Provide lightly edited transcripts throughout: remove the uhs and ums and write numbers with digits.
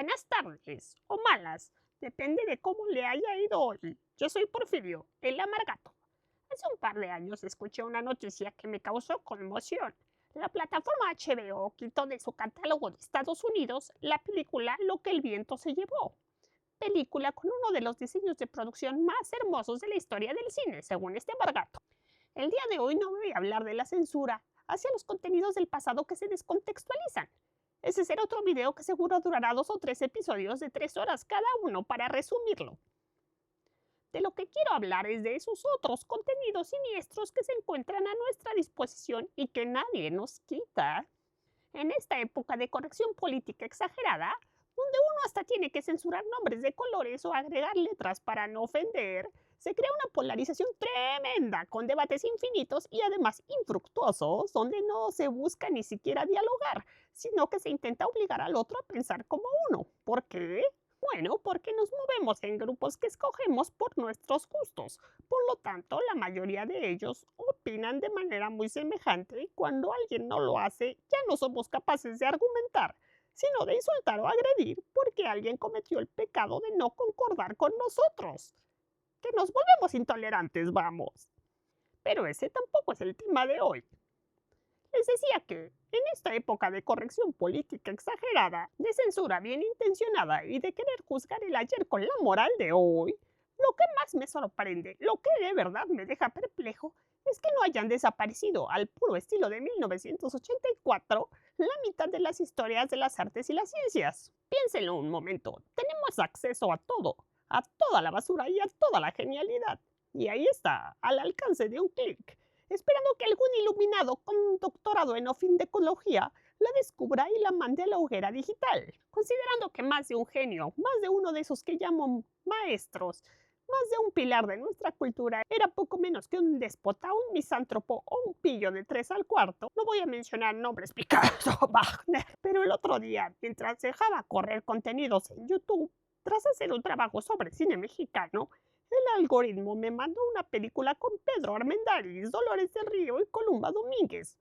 buenas tardes o malas, depende de cómo le haya ido hoy. Yo soy Porfirio, el Amargato. Hace un par de años escuché una noticia que me causó conmoción. La plataforma HBO quitó de su catálogo de Estados Unidos la película Lo que el viento se llevó, película con uno de los diseños de producción más hermosos de la historia del cine, según este Amargato. El día de hoy no voy a hablar de la censura hacia los contenidos del pasado que se descontextualizan. Ese será otro video que seguro durará 2 o 3 episodios de 3 horas cada uno para resumirlo. De lo que quiero hablar es de esos otros contenidos siniestros que se encuentran a nuestra disposición y que nadie nos quita. En esta época de corrección política exagerada, donde uno hasta tiene que censurar nombres de colores o agregar letras para no ofender, se crea una polarización tremenda, con debates infinitos y además infructuosos, donde no se busca ni siquiera dialogar, sino que se intenta obligar al otro a pensar como uno. ¿Por qué? Bueno, porque nos movemos en grupos que escogemos por nuestros gustos. Por lo tanto, la mayoría de ellos opinan de manera muy semejante y cuando alguien no lo hace, ya no somos capaces de argumentar, sino de insultar o agredir porque alguien cometió el pecado de no concordar con nosotros. Que nos volvemos intolerantes, vamos. Pero ese tampoco es el tema de hoy. Les decía que, en esta época de corrección política exagerada, de censura bien intencionada y de querer juzgar el ayer con la moral de hoy, lo que más me sorprende, lo que de verdad me deja perplejo, es que no hayan desaparecido, al puro estilo de 1984, la mitad de las historias de las artes y las ciencias. Piénsenlo un momento, tenemos acceso a todo, a toda la basura y a toda la genialidad. Y ahí está, al alcance de un clic, esperando que algún iluminado con doctorado en ofindecología la descubra y la mande a la hoguera digital. Considerando que más de un genio, más de uno de esos que llamo maestros, más de un pilar de nuestra cultura era poco menos que un déspota, un misántropo o un pillo de 3 al cuarto, no voy a mencionar nombres, Picasso, Wagner, pero el otro día, mientras dejaba correr contenidos en YouTube, tras hacer un trabajo sobre cine mexicano, el algoritmo me mandó una película con Pedro Armendáriz, Dolores del Río y Columba Domínguez.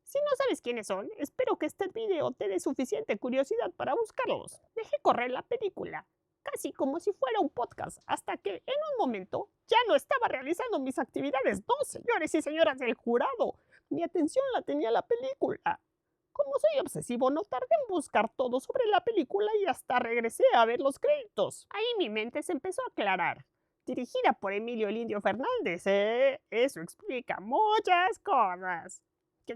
Si no sabes quiénes son, espero que este video te dé suficiente curiosidad para buscarlos. Dejé correr la película, casi como si fuera un podcast, hasta que en un momento ya no estaba realizando mis actividades. No, señores y señoras del jurado, mi atención la tenía la película. Como soy obsesivo, no tardé en buscar todo sobre la película y hasta regresé a ver los créditos. Ahí mi mente se empezó a aclarar. Dirigida por Emilio el Indio Fernández, eso explica muchas cosas.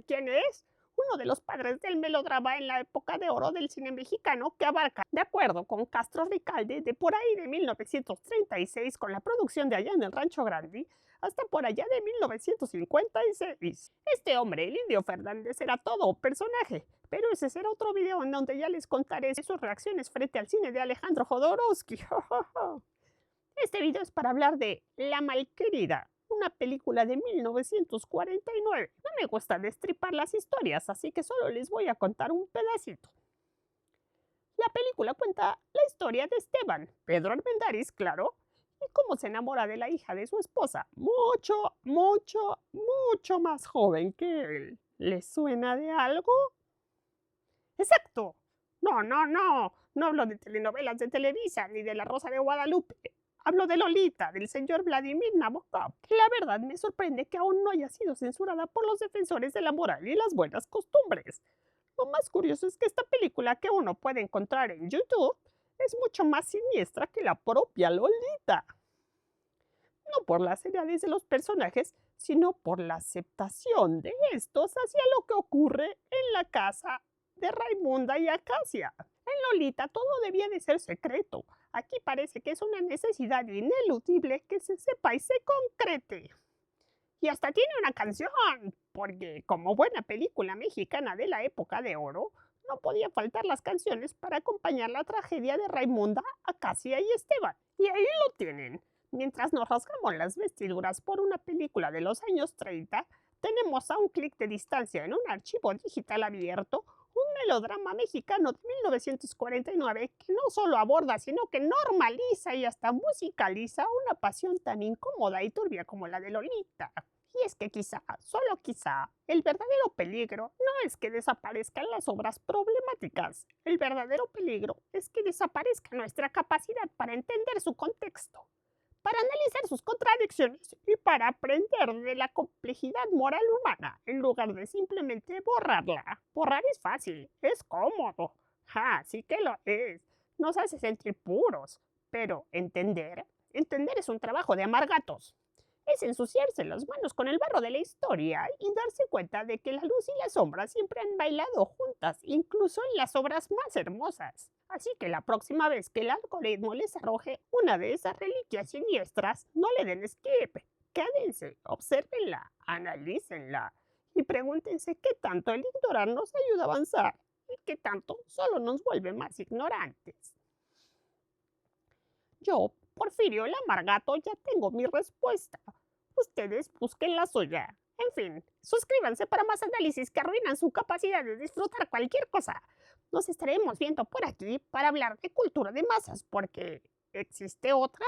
¿Quién es? Uno de los padres del melodrama en la época de oro del cine mexicano que abarca, de acuerdo con Castro Ricalde, de por ahí de 1936 con la producción de Allá en el Rancho Grande, hasta por allá de 1956. Este hombre, el Indio Fernández, era todo un personaje, pero ese será otro video en donde ya les contaré sus reacciones frente al cine de Alejandro Jodorowsky. Este video es para hablar de La Malquerida, una película de 1949. No me gusta destripar las historias, así que solo les voy a contar un pedacito. La película cuenta la historia de Esteban, Pedro Armendáriz, claro, y cómo se enamora de la hija de su esposa, mucho más joven que él. ¿Les suena de algo? ¡Exacto! No hablo de telenovelas de Televisa ni de La Rosa de Guadalupe. Hablo de Lolita, del señor Vladimir Nabokov. La verdad me sorprende que aún no haya sido censurada por los defensores de la moral y las buenas costumbres. Lo más curioso es que esta película que uno puede encontrar en YouTube es mucho más siniestra que la propia Lolita. No por las edades de los personajes, sino por la aceptación de estos hacia lo que ocurre en la casa de Raimunda y Acacia. En Lolita todo debía de ser secreto. Aquí parece que es una necesidad ineludible que se sepa y se concrete. Y hasta tiene una canción, porque como buena película mexicana de la época de oro, no podía faltar las canciones para acompañar la tragedia de Raimunda, Acacia y Esteban. Y ahí lo tienen. Mientras nos rasgamos las vestiduras por una película de los años 30, tenemos a un clic de distancia en un archivo digital abierto un melodrama mexicano de 1949 que no solo aborda, sino que normaliza y hasta musicaliza una pasión tan incómoda y turbia como la de Lolita. Y es que quizá, solo quizá, el verdadero peligro no es que desaparezcan las obras problemáticas. El verdadero peligro es que desaparezca nuestra capacidad para entender su contexto, para analizar sus contradicciones y para aprender de la complejidad moral humana en lugar de simplemente borrarla. Borrar es fácil, es cómodo. Ja, sí que lo es. Nos hace sentir puros. Pero entender es un trabajo de amargatos. Es ensuciarse las manos con el barro de la historia y darse cuenta de que la luz y la sombra siempre han bailado juntas, incluso en las obras más hermosas. Así que la próxima vez que el algoritmo les arroje una de esas reliquias siniestras, no le den skip. Quédense, obsérvenla, analícenla y pregúntense qué tanto el ignorar nos ayuda a avanzar y qué tanto solo nos vuelve más ignorantes. Yo, Porfirio el Amargato, ya tengo mi respuesta. Ustedes busquen la suya. En fin, suscríbanse para más análisis que arruinan su capacidad de disfrutar cualquier cosa. Nos estaremos viendo por aquí para hablar de cultura de masas, porque ¿existe otra?